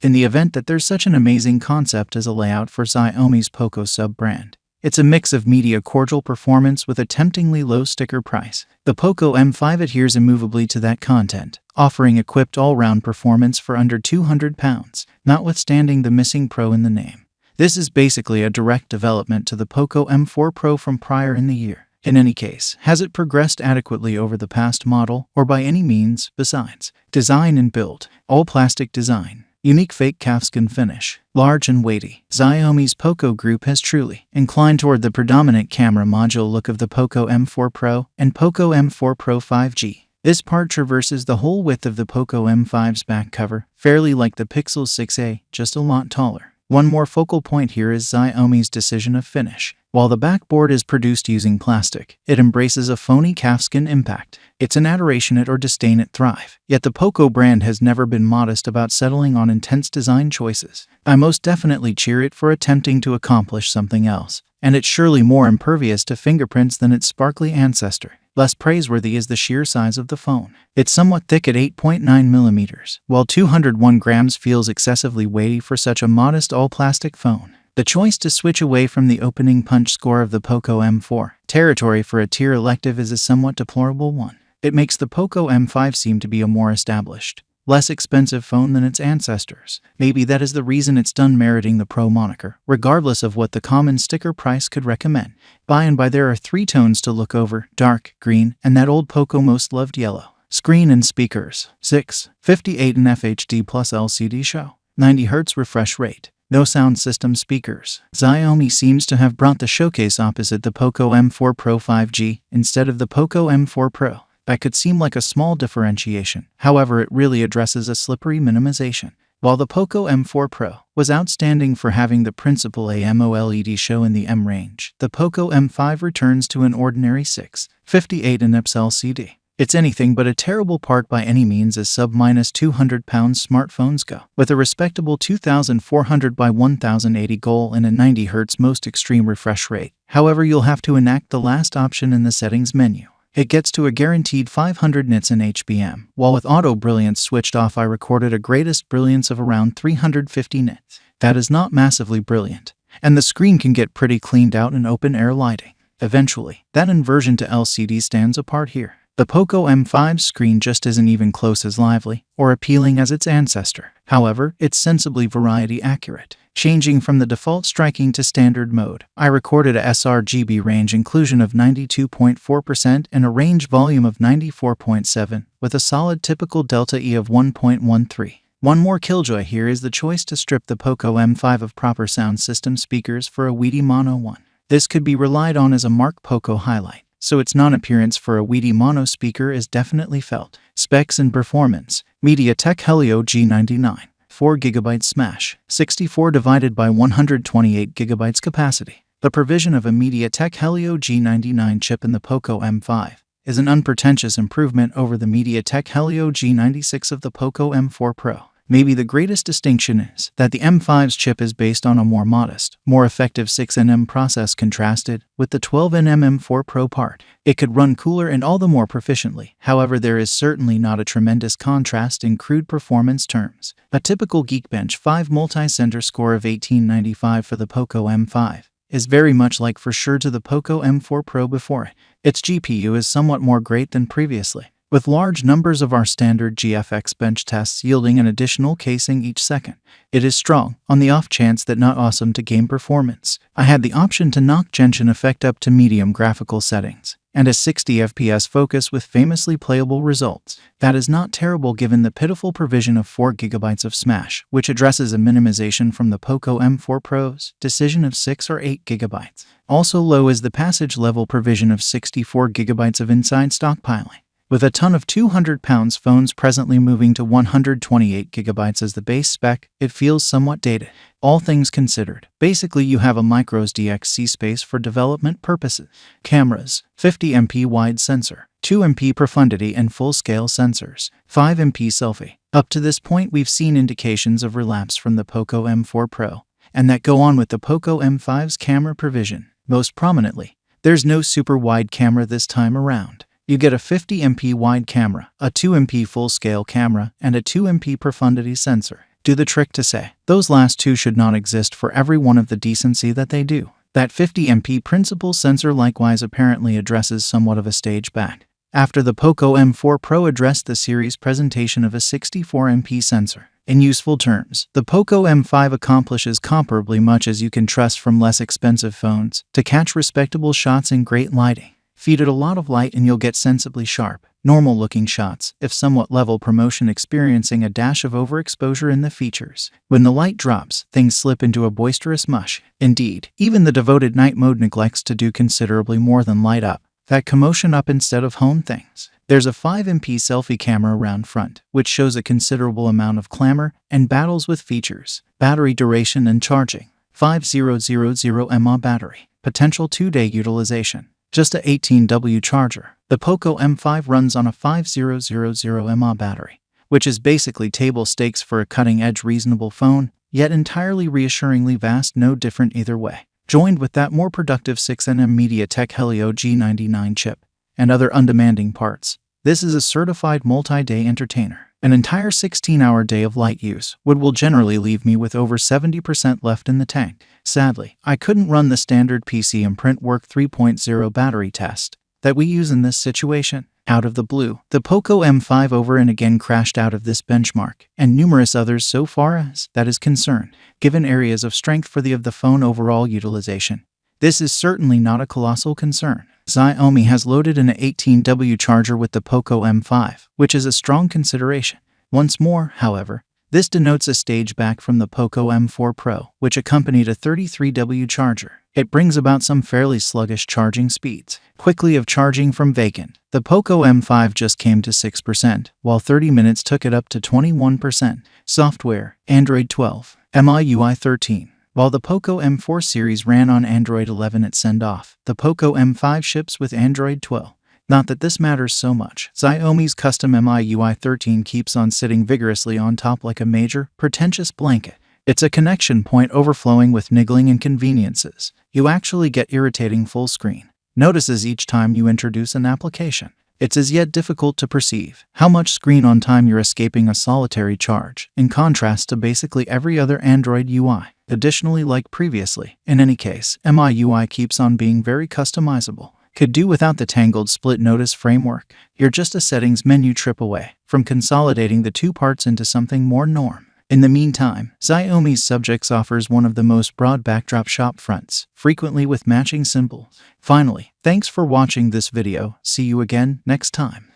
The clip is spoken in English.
in the event that there's such an amazing concept as a layout for Xiaomi's Poco sub-brand. It's a mix of media cordial performance with a temptingly low sticker price. The Poco M5 adheres immovably to that content, offering equipped all-round performance for under £200, notwithstanding the missing Pro in the name. This is basically a direct development to the Poco M4 Pro from prior in the year. In any case, has it progressed adequately over the past model, or by any means besides? Design and build. All-plastic design. Unique fake calfskin finish. Large and weighty. Xiaomi's Poco group has truly inclined toward the predominant camera module look of the Poco M4 Pro and Poco M4 Pro 5G. This part traverses the whole width of the Poco M5's back cover, fairly like the Pixel 6a, just a lot taller. One more focal point here is Xiaomi's decision of finish. While the backboard is produced using plastic, it embraces a phony calfskin impact. It's an adoration it or disdain it thrive. Yet the Poco brand has never been modest about settling on intense design choices. I most definitely cheer it for attempting to accomplish something else, and it's surely more impervious to fingerprints than its sparkly ancestor. Less praiseworthy is the sheer size of the phone. It's somewhat thick at 8.9mm, while 201 grams feels excessively weighty for such a modest all-plastic phone. The choice to switch away from the opening punch score of the Poco M4 territory for a tier elective is a somewhat deplorable one. It makes the Poco M5 seem to be a more established, less expensive phone than its ancestors. Maybe that is the reason it's done meriting the Pro moniker, regardless of what the common sticker price could recommend. By and by there are three tones to look over: dark, green, and that old Poco most loved yellow. Screen and speakers. 6. 58 in FHD plus LCD show. 90Hz refresh rate. No sound system speakers. Xiaomi seems to have brought the showcase opposite the Poco M4 Pro 5G instead of the Poco M4 Pro. That could seem like a small differentiation. However, it really addresses a slippery minimization. While the Poco M4 Pro was outstanding for having the principal AMOLED show in the M range, the Poco M5 returns to an ordinary 6. 58 in IPS LCD. It's anything but a terrible part by any means as sub-£200 smartphones go, with a respectable 2400 by 1080 goal and a 90Hz most extreme refresh rate. However, you'll have to enact the last option in the settings menu. It gets to a guaranteed 500 nits in HBM, while with auto brilliance switched off I recorded a greatest brilliance of around 350 nits. That is not massively brilliant, and the screen can get pretty cleaned out in open air lighting. Eventually, that inversion to LCD stands apart here. The Poco M5's screen just isn't even close as lively or appealing as its ancestor. However, it's sensibly variety accurate. Changing from the default striking to standard mode, I recorded a sRGB range inclusion of 92.4% and a range volume of 94.7, with a solid typical delta E of 1.13. One more killjoy here is the choice to strip the Poco M5 of proper sound system speakers for a weedy mono one. This could be relied on as a Mark Poco highlight, so its non-appearance for a weedy mono speaker is definitely felt. Specs and performance. MediaTek Helio G99. 4GB Smash. 64 divided by 128GB capacity. The provision of a MediaTek Helio G99 chip in the Poco M5 is an unpretentious improvement over the MediaTek Helio G96 of the Poco M4 Pro. Maybe the greatest distinction is that the M5's chip is based on a more modest, more effective 6nm process contrasted with the 12nm M4 Pro part. It could run cooler and all the more proficiently. However, there is certainly not a tremendous contrast in crude performance terms. A typical Geekbench 5 multi-center score of 1895 for the Poco M5 is very much like for sure to the Poco M4 Pro before it. Its GPU is somewhat more great than previously, with large numbers of our standard GFX bench tests yielding an additional casing each second. It is strong, on the off chance that not awesome to game performance. I had the option to knock Genshin effect up to medium graphical settings, and a 60 FPS focus with famously playable results. That is not terrible given the pitiful provision of 4GB of Smash, which addresses a minimization from the Poco M4 Pro's decision of 6 or 8GB. Also low is the passage level provision of 64GB of inside stockpiling. With a ton of £200 phones presently moving to 128GB as the base spec, it feels somewhat dated. All things considered, basically you have a microSD space for development purposes. Cameras: 50MP wide sensor, 2MP profundity and full-scale sensors, 5MP selfie. Up to this point we've seen indications of relapse from the Poco M4 Pro, and that go on with the Poco M5's camera provision. Most prominently, there's no super wide camera this time around. You get a 50MP wide camera, a 2MP full-scale camera, and a 2MP profundity sensor. do the trick to say. Those last two should not exist for every one of the decency that they do. That 50MP principal sensor likewise apparently addresses somewhat of a stage back. After the Poco M4 Pro addressed the series presentation of a 64MP sensor. In useful terms, the Poco M5 accomplishes comparably much as you can trust from less expensive phones to catch respectable shots in great lighting. Feed it a lot of light and you'll get sensibly sharp, normal-looking shots, if somewhat level promotion experiencing a dash of overexposure in the features. When the light drops, things slip into a boisterous mush. Indeed, even the devoted night mode neglects to do considerably more than light up that commotion up instead of hone things. There's a 5MP selfie camera around front, which shows a considerable amount of clamor and battles with features. Battery duration and charging. 5000 mAh battery. Potential 2-day utilization. Just a 18W charger. The Poco M5 runs on a 5000 mAh battery, which is basically table stakes for a cutting-edge reasonable phone, yet entirely reassuringly vast, no different either way. Joined with that more productive 6nm MediaTek Helio G99 chip and other undemanding parts, this is a certified multi-day entertainer. An entire 16-hour day of light use will generally leave me with over 70% left in the tank. Sadly, I couldn't run the standard PC Imprint Work 3.0 battery test that we use in this situation. Out of the blue, the Poco M5 over and again crashed out of this benchmark, and numerous others so far as that is concerned, given areas of strength for the phone overall utilization. This is certainly not a colossal concern. Xiaomi has loaded an 18W charger with the Poco M5, which is a strong consideration. Once more, however, this denotes a stage back from the Poco M4 Pro, which accompanied a 33W charger. It brings about some fairly sluggish charging speeds. Quickly of charging from vacant, the Poco M5 just came to 6%, while 30 minutes took it up to 21%. Software, Android 12, MIUI 13. While the Poco M4 series ran on Android 11 at send-off, the Poco M5 ships with Android 12. Not that this matters so much. Xiaomi's custom MIUI 13 keeps on sitting vigorously on top like a major, pretentious blanket. It's a connection point overflowing with niggling inconveniences. You actually get irritating full screen notices each time you introduce an application. It's as yet difficult to perceive how much screen on time you're escaping a solitary charge, in contrast to basically every other Android UI. Additionally, like previously, in any case, MIUI keeps on being very customizable. Could do without the tangled split notice framework. You're just a settings menu trip away from consolidating the two parts into something more norm. In the meantime, Xiaomi's Subjects offers one of the most broad backdrop shop fronts, frequently with matching symbols. Finally, thanks for watching this video. See you again next time.